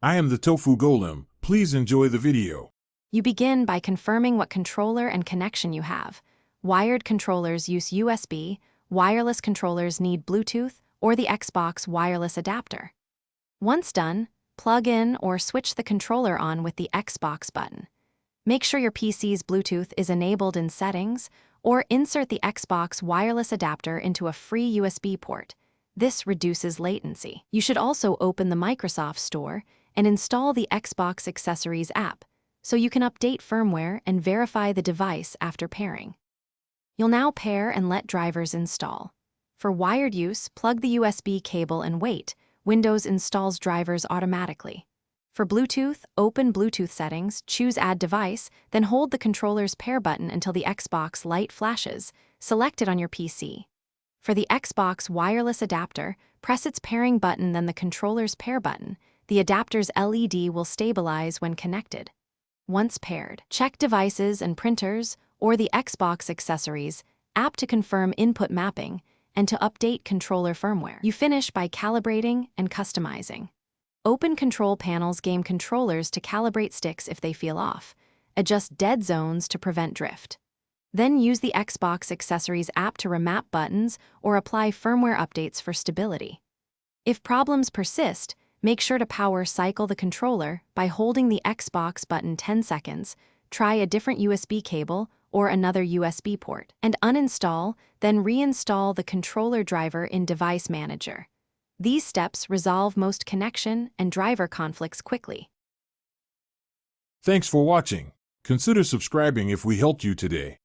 I am the Tofu Golem. Please enjoy the video. You begin by confirming what controller and connection you have. Wired controllers use USB, wireless controllers need Bluetooth, or the Xbox wireless adapter. Once done, plug in or switch the controller on with the Xbox button. Make sure your PC's Bluetooth is enabled in Settings, or insert the Xbox wireless adapter into a free USB port. This reduces latency. You should also open the Microsoft Store and install the Xbox Accessories app, so you can update firmware and verify the device after pairing. You'll now pair and let drivers install. For wired use, plug the USB cable and wait. Windows installs drivers automatically. For Bluetooth, open Bluetooth settings, choose Add Device, then hold the controller's pair button until the Xbox light flashes. Select it on your PC. For the Xbox wireless adapter, press its pairing button then the controller's pair button. The adapter's LED will stabilize when connected. Once paired, check Devices and Printers or the Xbox Accessories app to confirm input mapping and to update controller firmware. You finish by calibrating and customizing. Open Control Panel's game controllers to calibrate sticks if they feel off. Adjust dead zones to prevent drift. Then use the Xbox Accessories app to remap buttons or apply firmware updates for stability. If problems persist, make sure to power cycle the controller by holding the Xbox button 10 seconds, try a different USB cable or another USB port, and uninstall, then reinstall the controller driver in Device Manager. These steps resolve most connection and driver conflicts quickly. Thanks for watching. Consider subscribing if we helped you today.